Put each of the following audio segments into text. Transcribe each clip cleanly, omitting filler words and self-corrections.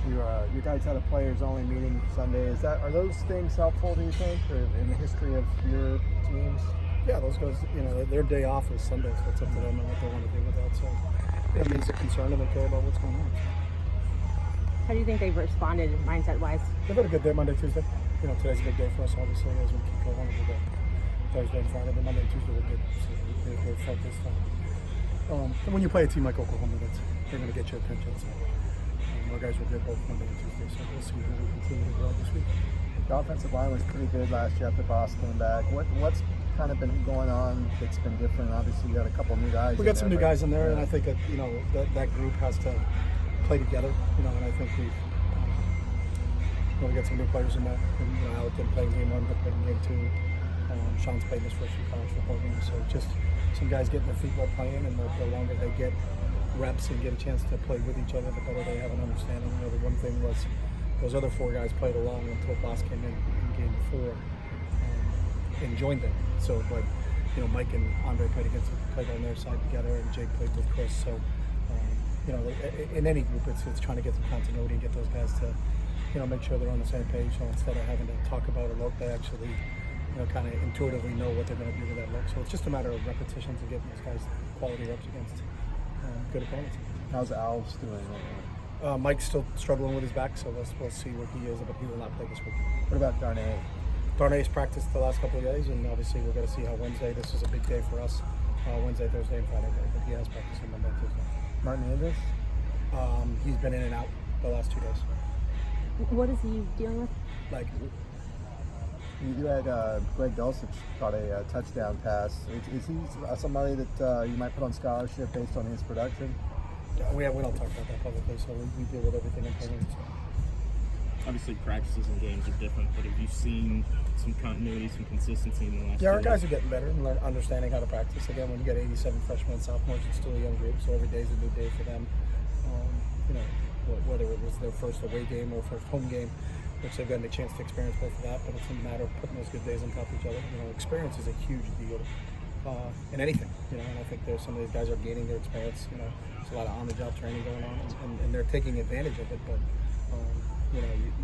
You guys had a players-only meeting Sunday. Are those things helpful, do you think, or in the history of your teams? Yeah, those guys, their day off is Sunday, so it's up to them and what they want to do with that. So it means a concern and they care about what's going on. How do you think they've responded mindset-wise? They've had a good day Monday, Tuesday. Today's a big day for us, obviously, as we keep going. We've got Thursday and Friday, but Monday and Tuesday were good. So they're focused on. And when you play a team like Oklahoma, they're going to get your attention. So our guys were good both Monday and Tuesday, so we'll see how we continue to grow this week. The offensive line was pretty good last year after Boss came back. What's kind of been going on that's been different? Obviously, you got a couple new guys. We got some new guys in there, and I think that group has to play together. And I think we got some new players in there. And, Alec didn't play in game one, but played in game two. Sean's played his first few college football games, so just some guys getting their feet wet playing, and the longer they get reps and get a chance to play with each other, the better they have an understanding. The one thing was those other four guys played along until Boss came in game four and joined them. So, but Mike and Andre played on their side together, and Jake played with Chris. So, in any group, it's trying to get some continuity and get those guys to make sure they're on the same page. So instead of having to talk about a look, they actually kind of intuitively know what they're going to do with that look. So it's just a matter of repetitions and getting those guys quality reps against good opponents. How's Alves doing? Mike's still struggling with his back, so we'll see what he is, but he will not play this week. What about Darnay? Darnay's practiced the last couple of days, and obviously we're going to see how Wednesday. This is a big day for us. Wednesday, Thursday, and Friday, but he has practiced on Monday and Tuesday. Martin Andrews? He's been in and out the last 2 days. What is he dealing with? Like, you had Greg Dulcich caught a touchdown pass. Is he somebody that you might put on scholarship based on his production? We don't talk about that publicly, so we deal with everything in private. Obviously, practices and games are different, but have you seen some continuity, some consistency in the last Yeah, our year? guys are getting better and understanding how to practice. Again, when you get 87 freshmen and sophomores, it's still a young group, so every day is a new day for them. Whether it was their first away game or first home game, which they've gotten a chance to experience both of that, but it's a matter of putting those good days on top of each other. Experience is a huge deal in anything, and I think there's some of these guys are gaining their experience. There's a lot of on-the-job training going on, and they're taking advantage of it, but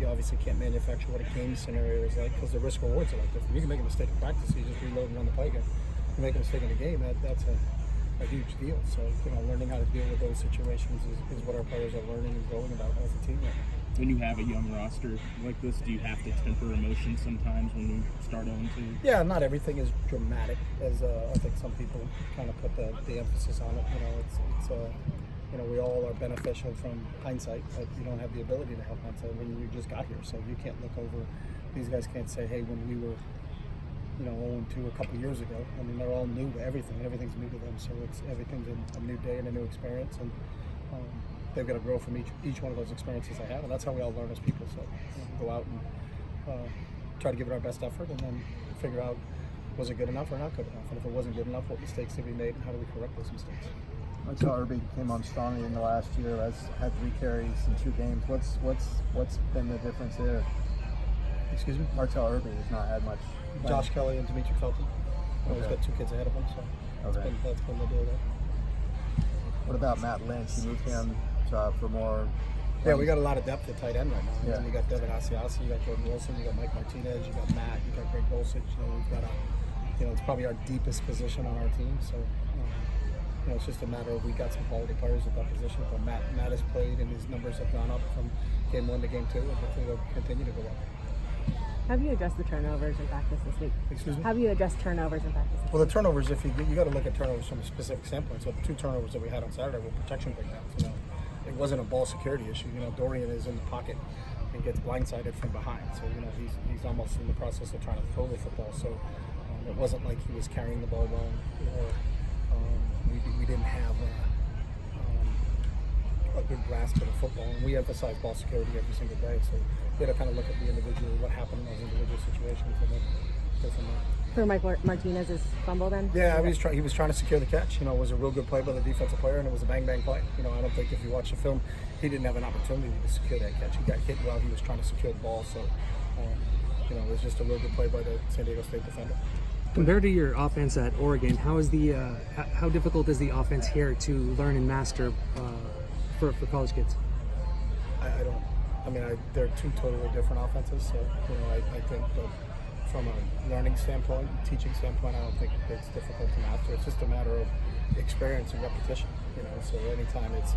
you obviously can't manufacture what a game scenario is like because the risk rewards are like different. You can make a mistake in practice, you just reload and run the play again. You make a mistake in a game, that's a huge deal. So learning how to deal with those situations is what our players are learning and growing about as a team right now. When you have a young roster like this, do you have to temper emotions sometimes when you start 0-2? Yeah, not everything is dramatic, as I think some people kind of put the emphasis on it. We all are beneficial from hindsight, but you don't have the ability to have hindsight when you just got here. So you can't look over. These guys can't say, hey, when we were 0-2 a couple years ago. I mean, they're all new to everything. Everything's new to them, so everything's a new day and a new experience, and they've got to grow from each one of those experiences they have, and that's how we all learn as people. So go out and try to give it our best effort, and then figure out, was it good enough or not good enough, and if it wasn't good enough, what mistakes did we make, and how do we correct those mistakes. Martel Irby came on strongly in the last year. Had 3 carries in 2 games. What's been the difference there? Excuse me? Martel Irby has not had much. Josh Kelly and Dimitri Felton. He's got 2 kids ahead of him, so that's been the deal there. What about Matt Lynch? You moved him for more. Yeah, we got a lot of depth at tight end right now. Yeah. You got Devin Asiasi, you got Jordan Wilson, you got Mike Martinez, you got Matt, you got Greg Dulcich. We've got it's probably our deepest position on our team. So, it's just a matter of we got some quality players at that position. But Matt has played, and his numbers have gone up from game 1 to game 2, and hopefully they'll continue to go up. Have you addressed the turnovers in practice this week? Excuse me? Have you addressed turnovers in practice this week? Well, the turnovers, if you got to look at turnovers from a specific standpoint. So the 2 turnovers that we had on Saturday were protection breakdowns. It wasn't a ball security issue. Dorian is in the pocket and gets blindsided from behind. So he's almost in the process of trying to throw the football. So it wasn't like he was carrying the ball wrong, or we didn't have a good grasp of the football. And we emphasize ball security every single day. So you got to kind of look at the individual, what happened in those individual situations, and then go from there. For Mike Martinez's fumble, then? Yeah, he was trying to secure the catch. It was a real good play by the defensive player, and it was a bang play. I don't think if you watch the film, he didn't have an opportunity to secure that catch. He got hit while he was trying to secure the ball. So, it was just a real good play by the San Diego State defender. Compared to your offense at Oregon, how difficult is the offense here to learn and master for college kids? I don't I mean, they're two totally different offenses. So I think that from a learning standpoint, teaching standpoint, I don't think it's difficult to master. It's just a matter of experience and repetition. So anytime it's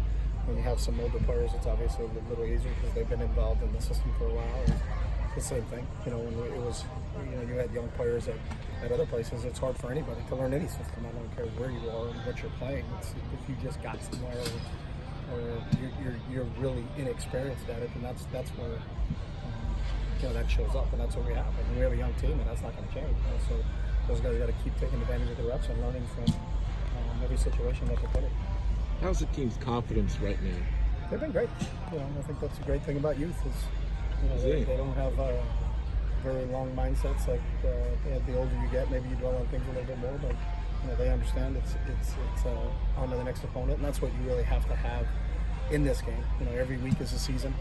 when you have some older players, it's obviously a little easier because they've been involved in the system for a while. It's the same thing. When it was, you had young players at other places. It's hard for anybody to learn any system. I don't care where you are and what you're playing. If you just got somewhere or you're really inexperienced at it, and that's where that shows up, and that's what we have. I mean, we have a young team, and that's not going to change. So those guys got to keep taking advantage of the reps and learning from every situation that they're put in. How's the team's confidence right now? They've been great. I think that's a great thing about youth is they don't have very long mindsets like the older you get. Maybe you dwell on things a little bit more, but they understand it's on to the next opponent, and that's what you really have to have in this game. Every week is a season.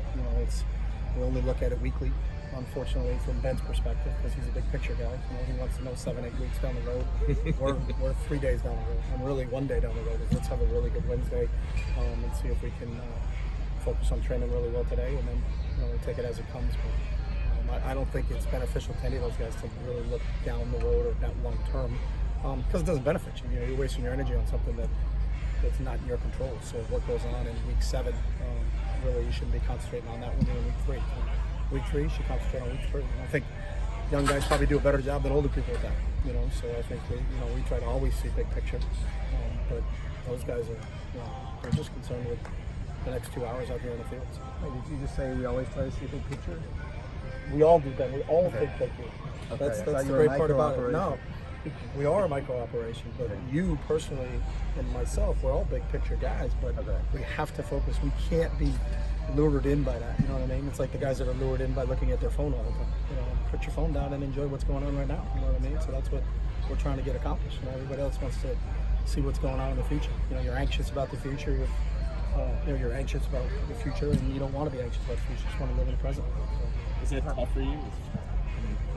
We only look at it weekly. Unfortunately, from Ben's perspective, because he's a big picture guy, he wants to know 7-8 weeks down the road. We're 3 days down the road. I'm really 1 day down the road. Let's have a really good Wednesday and see if we can focus on training really well today, and then we'll take it as it comes. But I don't think it's beneficial to any of those guys to really look down the road or that long term, because it doesn't benefit you. You're wasting your energy on something that's not in your control. So what goes on in week 7, really you shouldn't be concentrating on that when you're in week 3. Week 3, you should concentrate on week 3. And I think young guys probably do a better job than older people at that. So I think we try to always see big picture, but those guys are they're just concerned with the next 2 hours out here in the fields. Wait, did you just say we always try to see a big picture? We all do that. We all Okay. think picture. Okay, That's I the thought you were a great part about it. micro No, we are a micro operation, but you personally and myself, we're all big picture guys, but Okay. we have to focus. We can't be lured in by that. You know what I mean? It's like the guys that are lured in by looking at their phone all the time. Put your phone down and enjoy what's going on right now. You know what I mean? So that's what we're trying to get accomplished. Everybody else wants to see what's going on in the future. You're anxious about the future. You're anxious about the future, and you don't want to be anxious about the future. You just want to live in the present. Is that tough for you?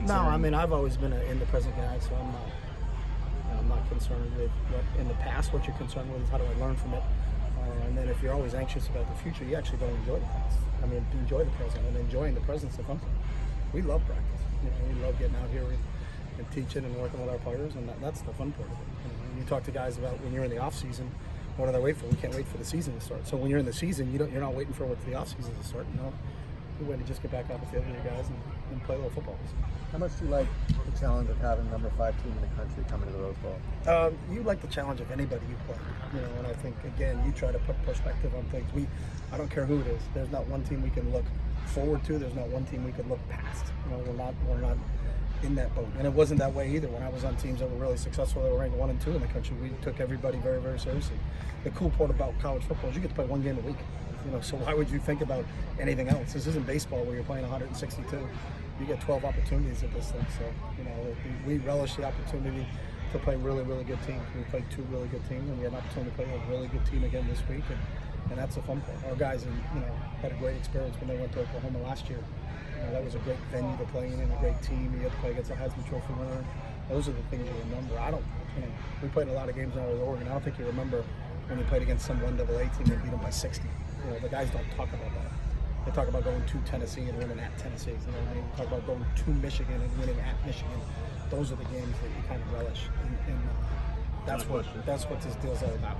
No, I mean, I've always been an in the present guy, so I'm not concerned with in the past. What you're concerned with is how do I learn from it, and then if you're always anxious about the future, you actually don't enjoy the past. I mean, enjoy the present, and enjoying the present's the fun thing. We love practice. We love getting out here and teaching and working with our players, and that's the fun part of it. You talk to guys about when you're in the off season, what do they wait for? We can't wait for the season to start. So when you're in the season, you're not waiting for the off season to start. You're waiting to just get back out the field with your guys and play a little football. How much do you like the challenge of having number 5 team in the country coming to the Rose Bowl? You like the challenge of anybody you play, and I think again you try to put perspective on things. I don't care who it is. There's not one team we can look forward to. There's not one team we can look past. We're not in that boat, and it wasn't that way either. When I was on teams that were really successful, that were ranked 1 and 2 in the country, we took everybody very, very seriously. The cool part about college football is you get to play 1 game a week. So why would you think about anything else? This isn't baseball where you're playing 162. You get 12 opportunities at this thing. So, we relish the opportunity to play really, really good teams. We played 2 really good teams, and we had an opportunity to play a really good team again this week, and that's the fun part. Our guys, had a great experience when they went to Oklahoma last year. That was a great venue to play in and a great team. You had to play against a Heisman Trophy winner. Those are the things you remember. We played a lot of games when I was at Oregon. I don't think you remember when you played against some 1AA team and beat them by 60. The guys don't talk about that. They talk about going to Tennessee and winning at Tennessee. They talk about going to Michigan and winning at Michigan. Those are the games that you kind of relish, and that's what this deal's all about.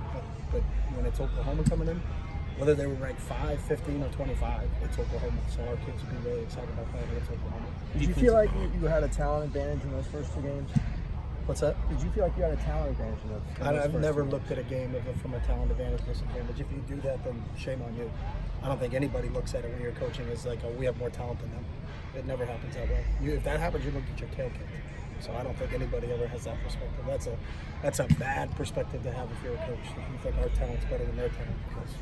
But when it's Oklahoma coming in, whether they were ranked 5, 15, or 25, it's Oklahoma. So our kids would be really excited about playing against Oklahoma. Did you feel like you had a talent advantage in those first 2 games? What's that? Did you feel like you had a talent advantage in those? I've never looked at a game from a talent advantage disadvantage. If you do that, then shame on you. I don't think anybody looks at it when you're coaching as like, oh, we have more talent than them. It never happens that way. If that happens, you're going to get your tail kicked. So I don't think anybody ever has that perspective. That's a bad perspective to have if you're a coach. If you think our talent's better than their talent, because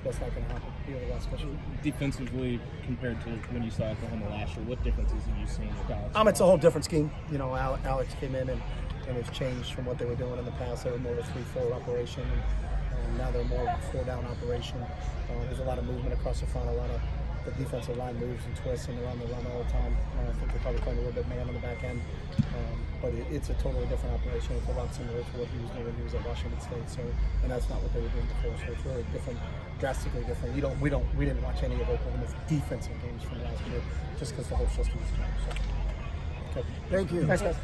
that's not going to happen. You have the last question. Defensively, compared to when you saw Oklahoma last year, what differences have you seen with Alex? It's a whole different scheme. Alex came in and it's changed from what they were doing in the past. They were more of a 3-4 operation. Now they're more of a 4-down operation. There's a lot of movement across the front. A lot of the defensive line moves and twists and they're on the run all the time. I think they're probably playing a little bit man on the back end. But it's a totally different operation. It's a lot similar to what he was doing when he was at Washington State. And that's not what they were doing before. So it's really different drastically different. We didn't watch any of Oklahoma's defensive games from last year just because the whole system was changed. So, okay. Thank you. Thanks, guys.